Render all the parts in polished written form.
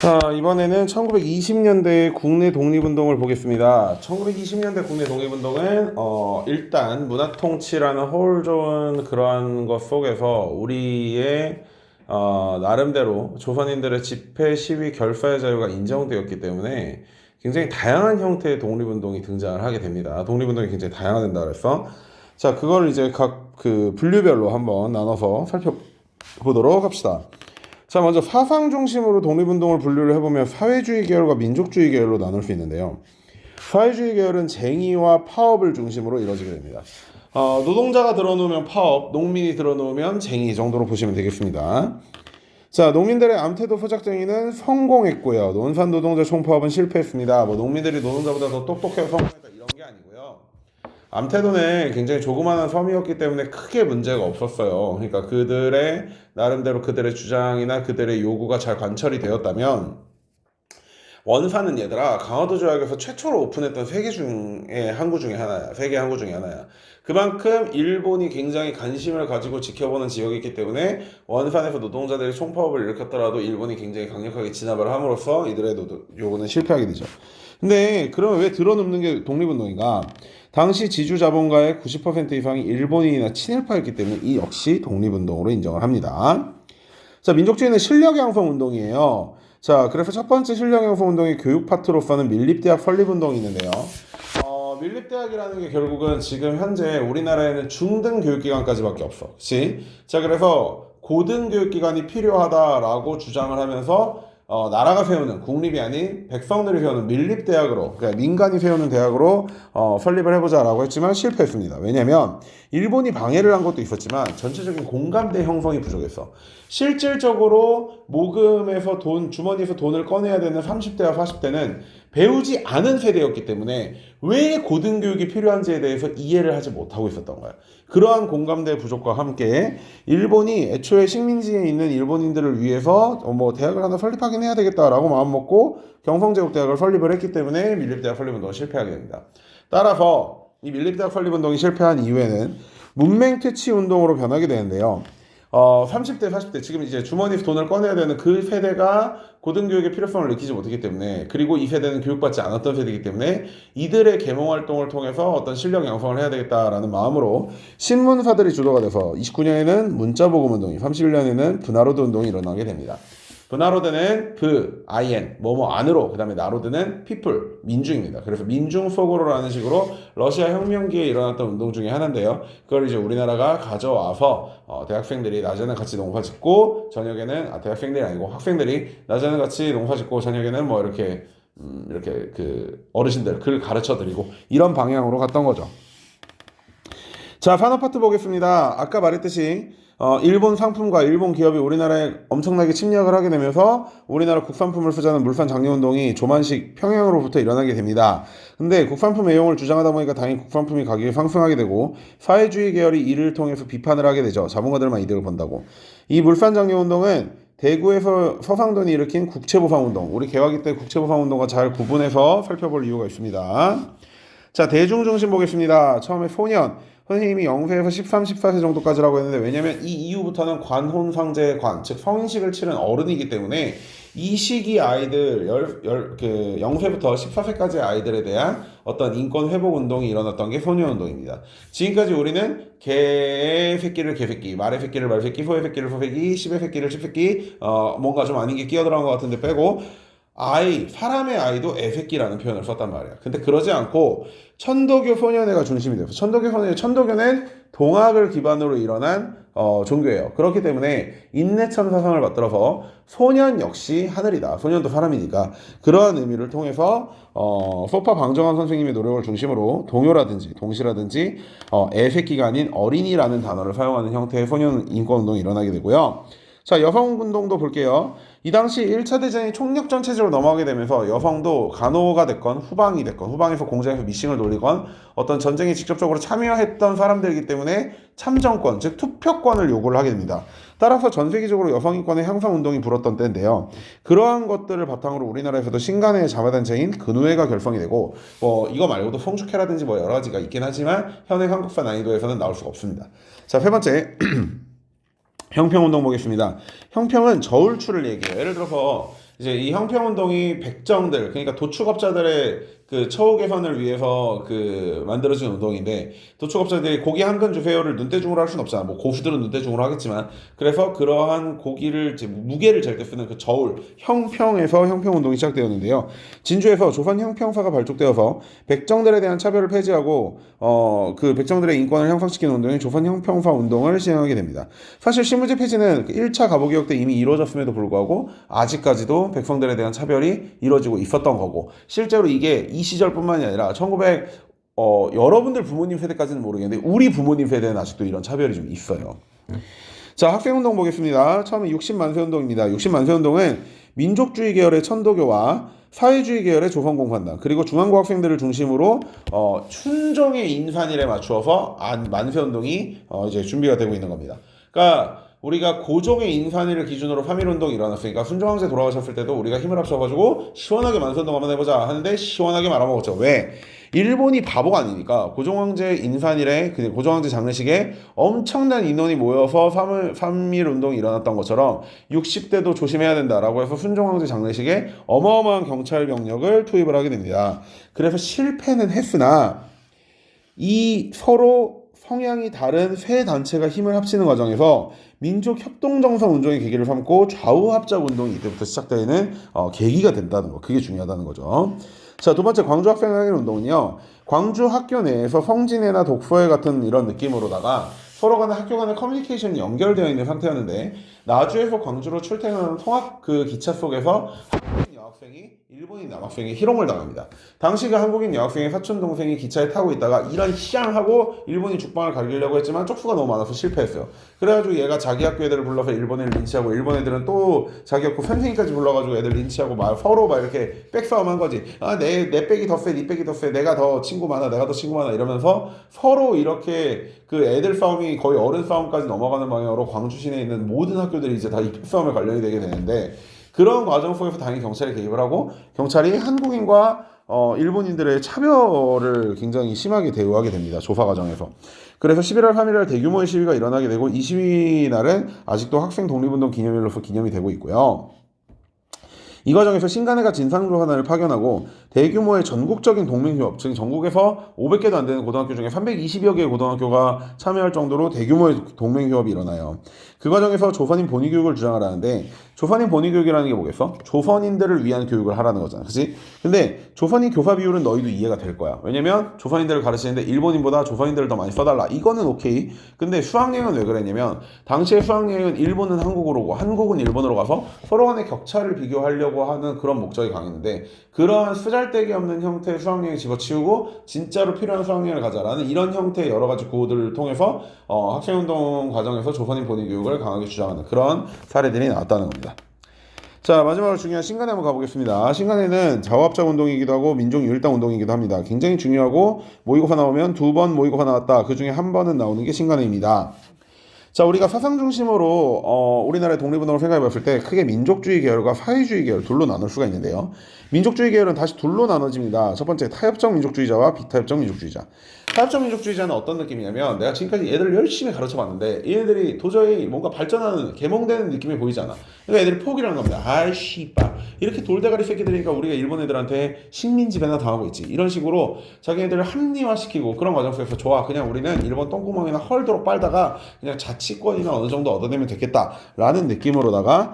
자, 이번에는 1920년대 국내 독립운동을 보겠습니다. 1920년대 국내 독립운동은 일단 문화통치라는 허울 좋은 그러한 것 속에서 우리의 나름대로 조선인들의 집회, 시위, 결사의 자유가 인정되었기 때문에 굉장히 다양한 형태의 독립운동이 등장을 하게 됩니다. 독립운동이 굉장히 다양화된다 그래서 자, 그걸 이제 각 그 분류별로 한번 나눠서 살펴보도록 합시다. 자, 먼저 사상 중심으로 독립운동을 분류를 해보면 사회주의 계열과 민족주의 계열로 나눌 수 있는데요. 사회주의 계열은 쟁의와 파업을 중심으로 이루어지게 됩니다. 노동자가 들어놓으면 파업, 농민이 들어놓으면 쟁의 정도로 보시면 되겠습니다. 자, 농민들의 암태도 소작쟁의는 성공했고요. 논산 노동자 총파업은 실패했습니다. 농민들이 노동자보다 더 똑똑해서 성공했다 이런 게 아니고요. 암태도는 굉장히 조그마한 섬이었기 때문에 크게 문제가 없었어요. 그러니까 그들의 나름대로 그들의 주장이나 그들의 요구가 잘 관철이 되었다면 원산은 얘들아 강화도 조약에서 최초로 오픈했던 세계 중에 항구 중에 하나야. 세계 항구 중에 하나야. 그만큼 일본이 굉장히 관심을 가지고 지켜보는 지역이기 때문에 원산에서 노동자들이 총파업을 일으켰더라도 일본이 굉장히 강력하게 진압을 함으로써 이들의 요구는 실패하게 되죠. 근데 그러면 왜 들어눕는 게 독립운동인가? 당시 지주 자본가의 90% 이상이 일본인이나 친일파였기 때문에 이 역시 독립운동으로 인정을 합니다. 자, 민족주의는 실력 양성 운동이에요. 자, 그래서 첫 번째 실력 양성 운동의 교육 파트로서는 밀립대학 설립 운동이 있는데요. 밀립대학이라는 게 결국은 지금 현재 우리나라에는 중등 교육기관까지밖에 없어. 그치? 자, 그래서 고등 교육기관이 필요하다라고 주장을 하면서 나라가 세우는 국립이 아닌 백성들이 세우는 밀립대학으로 그러니까 민간이 세우는 대학으로 설립을 해보자라고 했지만 실패했습니다. 왜냐하면 일본이 방해를 한 것도 있었지만 전체적인 공감대 형성이 부족했어. 실질적으로 모금에서 주머니에서 돈을 꺼내야 되는 30대와 40대는 배우지 않은 세대였기 때문에 왜 고등교육이 필요한지에 대해서 이해를 하지 못하고 있었던 거야. 그러한 공감대 부족과 함께 일본이 애초에 식민지에 있는 일본인들을 위해서 대학을 하나 설립하긴 해야 되겠다라고 마음먹고 경성제국대학을 설립을 했기 때문에 밀립대학 설립운동은 실패하게 됩니다. 따라서 이 밀립대학 설립운동이 실패한 이후에는 문맹퇴치 운동으로 변하게 되는데요. 30대, 40대 지금 이제 주머니에서 돈을 꺼내야 되는 그 세대가 고등교육의 필요성을 느끼지 못했기 때문에 그리고 이 세대는 교육받지 않았던 세대이기 때문에 이들의 계몽 활동을 통해서 어떤 실력 양성을 해야 되겠다라는 마음으로 신문사들이 주도가 돼서 29년에는 문자보금 운동이 31년에는 분하로드 운동이 일어나게 됩니다. 분하로드는 IN 뭐뭐 안으로 그 다음에 나로드는 people 민중입니다. 그래서 민중 속으로라는 식으로 러시아 혁명기에 일어났던 운동 중에 하나인데요. 그걸 이제 우리나라가 가져와서 대학생들이 낮에는 같이 농사 짓고 저녁에는 대학생들이 아니고 학생들이 낮에는 같이 농사 짓고 저녁에는 이렇게 그 어르신들 글 가르쳐 드리고 이런 방향으로 갔던 거죠. 자, 산업 파트 보겠습니다. 아까 말했듯이 일본 상품과 일본 기업이 우리나라에 엄청나게 침략을 하게 되면서 우리나라 국산품을 쓰자는 물산 장려운동이 조만식 평양으로부터 일어나게 됩니다. 근데 국산품 애용을 주장하다 보니까 당연히 국산품이 가격이 상승하게 되고 사회주의 계열이 이를 통해서 비판을 하게 되죠. 자본가들만 이득을 본다고. 이 물산 장려운동은 대구에서 서상돈이 일으킨 국채보상운동, 우리 개화기 때 국채보상운동과 잘 구분해서 살펴볼 이유가 있습니다. 자, 대중 중심 보겠습니다. 처음에 소년 선생님이 0세에서 13, 14세 정도까지라고 했는데 왜냐면 이 이후부터는 관혼상제의 즉 성인식을 치른 어른이기 때문에 이 시기 아이들 0세부터 14세까지의 아이들에 대한 어떤 인권 회복 운동이 일어났던 게 소년 운동입니다. 지금까지 우리는 개의 새끼를 개새끼, 말의 새끼를 말새끼, 소의 새끼를 소새끼, 십의 새끼를 십새끼 뭔가 좀 아닌 게 끼어들어간 것 같은데 빼고 사람의 아이도 애새끼라는 표현을 썼단 말이야. 근데 그러지 않고 천도교 소년회가 중심이 돼서 천도교는 동학을 기반으로 일어난 종교예요. 그렇기 때문에 인내천 사상을 받들어서 소년 역시 하늘이다. 소년도 사람이니까 그러한 의미를 통해서 소파 방정환 선생님의 노력을 중심으로 동요라든지 동시라든지 애새끼가 아닌 어린이라는 단어를 사용하는 형태의 소년 인권운동이 일어나게 되고요. 자, 여성운동도 볼게요. 이 당시 1차 대전이 총력전 체제로 넘어가게 되면서 여성도 간호가 됐건 후방이 됐건 후방에서 공장에서 미싱을 돌리건 어떤 전쟁에 직접적으로 참여했던 사람들이기 때문에 참정권, 즉 투표권을 요구를 하게 됩니다. 따라서 전 세계적으로 여성인권의 향상운동이 불었던 때인데요. 그러한 것들을 바탕으로 우리나라에서도 신간의 자매단체인 근우회가 결성이 되고 이거 말고도 송축회라든지 여러 가지가 있긴 하지만 현행 한국사 난이도에서는 나올 수가 없습니다. 자, 세 번째 형평운동 보겠습니다. 형평은 저울추를 얘기해요. 예를 들어서 이제 이 형평운동이 백정들, 그러니까 도축업자들의 그 처우 개선을 위해서 그 만들어진 운동인데, 도축업자들이 고기 한 근 주세요를 눈대중으로 할 수는 없잖아. 뭐 고수들은 눈대중으로 하겠지만, 그래서 그러한 고기를 이제 무게를 잴 때 쓰는 그 저울 형평에서 형평운동이 시작되었는데요. 진주에서 조선 형평사가 발족되어서 백정들에 대한 차별을 폐지하고 그 백정들의 인권을 향상시키는 운동인 조선 형평사 운동을 시행하게 됩니다. 사실 신무제 폐지는 1차 가보개혁 때 이미 이루어졌음에도 불구하고 아직까지도 백성들에 대한 차별이 이루어지고 있었던 거고, 실제로 이게 이 시절뿐만이 아니라 1900 여러분들 부모님 세대까지는 모르겠는데 우리 부모님 세대는 아직도 이런 차별이 좀 있어요. 자, 학생운동 보겠습니다. 처음에 60만세 운동입니다. 60만세 운동은 민족주의 계열의 천도교와 사회주의 계열의 조선공산당, 그리고 중앙고 학생들을 중심으로 춘종의 인산일에 맞추어서 만세운동이 이제 준비가 되고 있는 겁니다. 그러니까 우리가 고종의 인산일을 기준으로 3.1운동이 일어났으니까 순종황제 돌아가셨을 때도 우리가 힘을 합쳐가지고 시원하게 만세운동 한번 해보자 하는데 시원하게 말아먹었죠. 왜? 일본이 바보가 아니니까. 고종황제 인산일에, 고종황제 장례식에 엄청난 인원이 모여서 3.1 운동이 일어났던 것처럼 60대도 조심해야 된다라고 해서 순종황제 장례식에 어마어마한 경찰 병력을 투입을 하게 됩니다. 그래서 실패는 했으나 이 서로 성향이 다른 세 단체가 힘을 합치는 과정에서 민족협동정선 운동의 계기를 삼고 좌우합작 운동이 이때부터 시작되는 계기가 된다는 거, 그게 중요하다는 거죠. 자, 두 번째 광주 학생항일 운동은요, 광주 학교 내에서 성진회나 독서회 같은 이런 느낌으로다가 서로 간에 학교 간의 커뮤니케이션이 연결되어 있는 상태였는데, 나주에서 광주로 출퇴근하는 통학 그 기차 속에서 한국인 여학생이 일본인 남학생이 희롱을 당합니다. 당시 그 한국인 여학생의 사촌 동생이 기차에 타고 있다가 이런 시앙 하고 일본인 죽방을 갈기려고 했지만 쪽수가 너무 많아서 실패했어요. 그래가지고 얘가 자기 학교 애들을 불러서 일본 애를 린치하고, 일본 애들은 또 자기 학교 선생님까지 불러가지고 애들 린치하고 서로 이렇게 백싸움한 거지. 내 백이 더 세, 네 백이 더 세, 내가 더 친구 많아, 내가 더 친구 많아 이러면서 서로 이렇게 그 애들 싸움이 거의 어른 싸움까지 넘어가는 방향으로 광주 시내에 있는 모든 학교들이 이제 다 입학 싸움에 관련이 되게 되는데, 그런 과정 속에서 당연히 경찰이 개입을 하고, 경찰이 한국인과 일본인들의 차별을 굉장히 심하게 대우하게 됩니다. 조사 과정에서. 그래서 11월 3일 대규모의 시위가 일어나게 되고, 이 시위 날은 아직도 학생 독립운동 기념일로서 기념이 되고 있고요. 이 과정에서 신간회가 진상조사단을 파견하고 대규모의 전국적인 동맹휴업, 즉 전국에서 500개도 안 되는 고등학교 중에 320여 개의 고등학교가 참여할 정도로 대규모의 동맹휴업이 일어나요. 그 과정에서 조선인 본위교육을 주장을 하는데, 조선인 본위교육이라는 게 뭐겠어? 조선인들을 위한 교육을 하라는 거잖아, 그치? 근데 조선인 교사 비율은 너희도 이해가 될 거야. 왜냐면 조선인들을 가르치는데 일본인보다 조선인들을 더 많이 써달라, 이거는 오케이. 근데 수학여행은 왜 그랬냐면, 당시에 수학여행은 일본은 한국으로 오고 한국은 일본으로 가서 서로 간의 격차를 비교하려고 하는 그런 목적이 강했는데, 그러한 쓰잘데기 없는 형태의 수학여행을 집어치우고 진짜로 필요한 수학여행을 가자라는 이런 형태의 여러 가지 구호들을 통해서 학생운동 과정에서 조선인 본위교육을 강하게 주장하는 그런 사례들이 나왔다는 겁니다. 자, 마지막으로 중요한 신간회 한번 가보겠습니다. 신간회는 좌우합작 운동이기도 하고 민족유일당 운동이기도 합니다. 굉장히 중요하고, 모의고사 나오면 2번 모의고사 나왔다, 그 중에 한 번은 나오는 게 신간회입니다. 자, 우리가 사상 중심으로 우리나라의 독립운동을 생각해 봤을 때 크게 민족주의 계열과 사회주의 계열 둘로 나눌 수가 있는데요. 민족주의 계열은 다시 둘로 나눠집니다. 첫 번째, 타협적 민족주의자와 비타협적 민족주의자. 타협적 민족주의자는 어떤 느낌이냐면, 내가 지금까지 얘들을 열심히 가르쳐 봤는데 얘네들이 도저히 뭔가 발전하는, 계몽되는 느낌이 보이지 않아. 그러니까 애들이 포기를 하는 겁니다. 아이 씨발, 이렇게 돌대가리 새끼들이니까 우리가 일본 애들한테 식민지 배나 당하고 있지, 이런 식으로 자기네들을 합리화시키고, 그런 과정 속에서 좋아, 그냥 우리는 일본 똥구멍이나 헐도록 빨다가 그냥 자치권이나 어느 정도 얻어내면 되겠다라는 느낌으로다가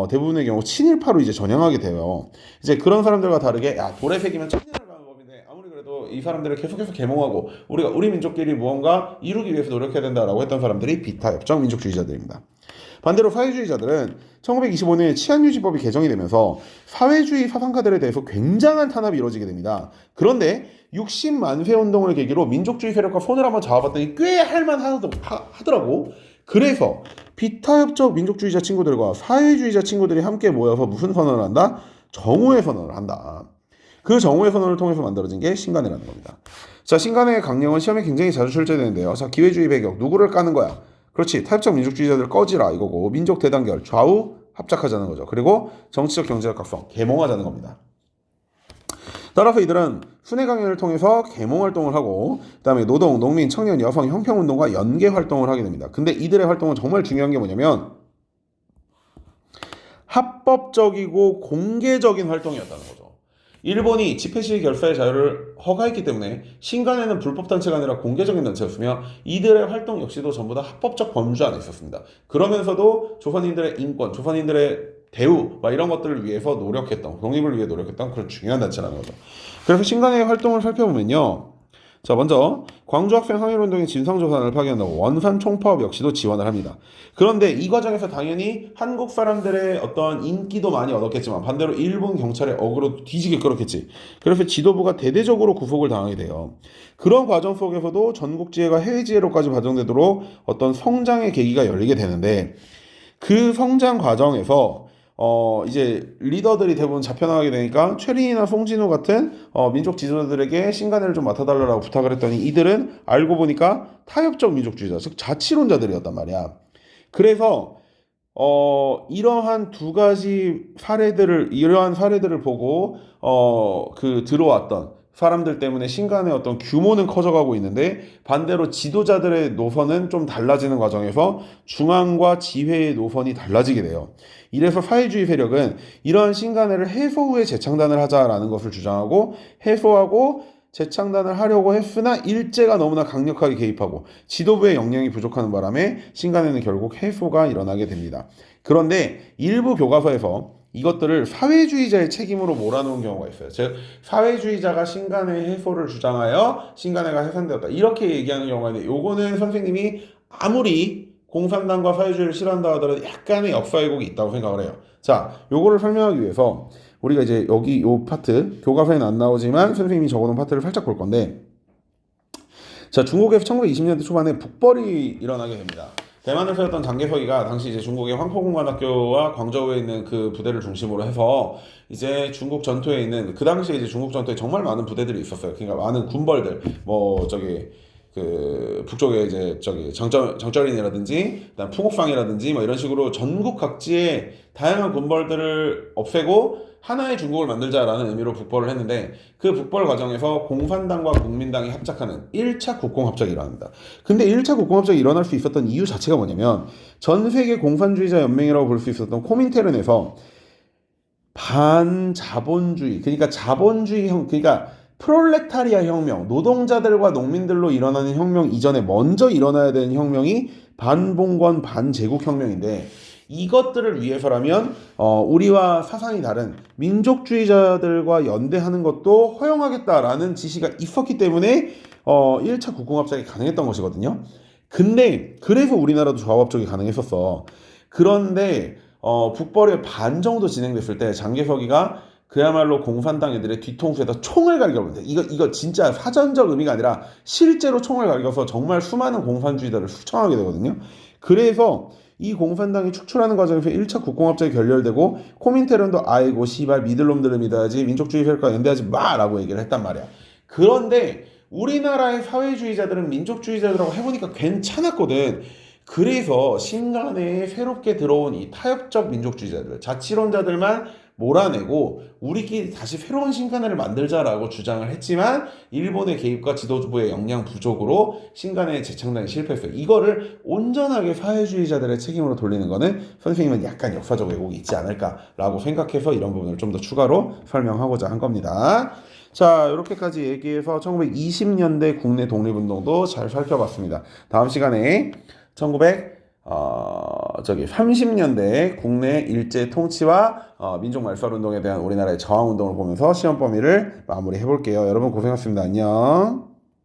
대부분의 경우 친일파로 이제 전향하게 돼요. 이제 그런 사람들과 다르게, 야, 돌에 새기면 천년을 가는 법인데 아무리 그래도 이 사람들을 계속해서 계몽하고 우리 민족끼리 무언가 이루기 위해서 노력해야 된다라고 했던 사람들이 비타협적 민족주의자들입니다. 반대로 사회주의자들은 1925년에 치안유지법이 개정이 되면서 사회주의 사상가들에 대해서 굉장한 탄압이 이루어지게 됩니다. 그런데 60만세 운동을 계기로 민족주의 세력과 손을 한번 잡아봤더니 꽤 할만하더라고. 그래서 비타협적 민족주의자 친구들과 사회주의자 친구들이 함께 모여서 무슨 선언을 한다? 정오의 선언을 한다. 그 정오의 선언을 통해서 만들어진 게 신간회라는 겁니다. 자, 신간회의 강령은 시험에 굉장히 자주 출제되는데요. 자, 기회주의 배격, 누구를 까는 거야? 그렇지, 타협적 민족주의자들 꺼지라 이거고, 민족 대단결, 좌우 합작하자는 거죠. 그리고 정치적 경제적 각성, 계몽하자는 겁니다. 따라서 이들은 순회 강연을 통해서 계몽 활동을 하고, 그 다음에 노동, 농민, 청년, 여성, 형평운동과 연계 활동을 하게 됩니다. 근데 이들의 활동은 정말 중요한 게 뭐냐면, 합법적이고 공개적인 활동이었다는 거죠. 일본이 집회 시위 결사의 자유를 허가했기 때문에 신간에는 불법 단체가 아니라 공개적인 단체였으며 이들의 활동 역시도 전부 다 합법적 범주 안에 있었습니다. 그러면서도 조선인들의 인권, 조선인들의 대우 이런 것들을 위해서 노력했던, 독립을 위해 노력했던 그런 중요한 단체라는 거죠. 그래서 신간의 활동을 살펴보면요. 자, 먼저 광주 학생 항일운동의 진상조사를 파견하고 원산 총파업 역시도 지원을 합니다. 그런데 이 과정에서 당연히 한국 사람들의 어떤 인기도 많이 얻었겠지만 반대로 일본 경찰의 어그로 뒤지게 끌었겠지. 그래서 지도부가 대대적으로 구속을 당하게 돼요. 그런 과정 속에서도 전국 지혜가 해외 지혜로까지 발전되도록 어떤 성장의 계기가 열리게 되는데 그 성장 과정에서 이제 리더들이 대부분 잡혀나가게 되니까 최린이나 송진우 같은 민족 지도자들에게 신간회를 좀 맡아달라고 부탁을 했더니 이들은 알고 보니까 타협적 민족주의자, 즉 자치론자들이었단 말이야. 그래서 이러한 두 가지 이러한 사례들을 보고 그 들어왔던 사람들 때문에 신간의 어떤 규모는 커져가고 있는데 반대로 지도자들의 노선은 좀 달라지는 과정에서 중앙과 지회의 노선이 달라지게 돼요. 이래서 사회주의 세력은 이러한 신간회를 해소 후에 재창단을 하자라는 것을 주장하고 해소하고 재창단을 하려고 했으나 일제가 너무나 강력하게 개입하고 지도부의 역량이 부족하는 바람에 신간회는 결국 해소가 일어나게 됩니다. 그런데 일부 교과서에서 이것들을 사회주의자의 책임으로 몰아놓은 경우가 있어요. 즉 사회주의자가 신간회 해소를 주장하여 신간회가 해산되었다 이렇게 얘기하는 경우가 있는데 요거는 선생님이 아무리 공산당과 사회주의를 싫어한다 하더라도 약간의 역사 왜곡이 있다고 생각을 해요. 자, 요거를 설명하기 위해서 우리가 이제 여기 요 파트 교과서에는 안 나오지만 선생님이 적어놓은 파트를 살짝 볼 건데, 자, 중국에서 1920년대 초반에 북벌이 일어나게 됩니다. 대만을 세웠던 장개석이가 당시 이제 중국의 황포공관학교와 광저우에 있는 그 부대를 중심으로 해서 이제 중국 전투에 있는 그 당시에 이제 중국 전투에 정말 많은 부대들이 있었어요. 그러니까 많은 군벌들 그 북쪽에 이제 장쩌린이라든지 그다음 풍옥상이라든지 이런 식으로 전국 각지의 다양한 군벌들을 없애고 하나의 중국을 만들자라는 의미로 북벌을 했는데 그 북벌 과정에서 공산당과 국민당이 합작하는 1차 국공합작이 일어납니다. 근데 1차 국공합작이 일어날 수 있었던 이유 자체가 뭐냐면 전 세계 공산주의자 연맹이라고 볼 수 있었던 코민테른에서 반자본주의, 그러니까 그러니까 프롤레타리아 혁명, 노동자들과 농민들로 일어나는 혁명 이전에 먼저 일어나야 되는 혁명이 반봉건 반제국 혁명인데 이것들을 위해서라면 우리와 사상이 다른 민족주의자들과 연대하는 것도 허용하겠다라는 지시가 있었기 때문에 1차 국공합작이 가능했던 것이거든요. 근데 그래서 우리나라도 조합합작이 가능했었어. 그런데 북벌의 반 정도 진행됐을 때 장개석이가 그야말로 공산당 애들의 뒤통수에다 총을 갈겨버린다. 이거 진짜 사전적 의미가 아니라 실제로 총을 갈겨서 정말 수많은 공산주의자를 수청하게 되거든요. 그래서 이 공산당이 축출하는 과정에서 1차 국공합작이 결렬되고 코민테른도 아이고 씨발 믿을 놈들을 믿어야지 민족주의 세력과 연대하지 마라고 얘기를 했단 말이야. 그런데 우리나라의 사회주의자들은 민족주의자들하고 해보니까 괜찮았거든. 그래서 신간에 새롭게 들어온 이 타협적 민족주의자들, 자치론자들만 몰아내고 우리끼리 다시 새로운 신간회를 만들자라고 주장을 했지만 일본의 개입과 지도부의 역량 부족으로 신간회 재창단이 실패했어요. 이거를 온전하게 사회주의자들의 책임으로 돌리는 거는 선생님은 약간 역사적 왜곡이 있지 않을까라고 생각해서 이런 부분을 좀 더 추가로 설명하고자 한 겁니다. 자, 이렇게까지 얘기해서 1920년대 국내 독립운동도 잘 살펴봤습니다. 다음 시간에 30년대 국내 일제 통치와 민족 말살운동에 대한 우리나라의 저항운동을 보면서 시험 범위를 마무리해 볼게요. 여러분 고생하셨습니다. 안녕.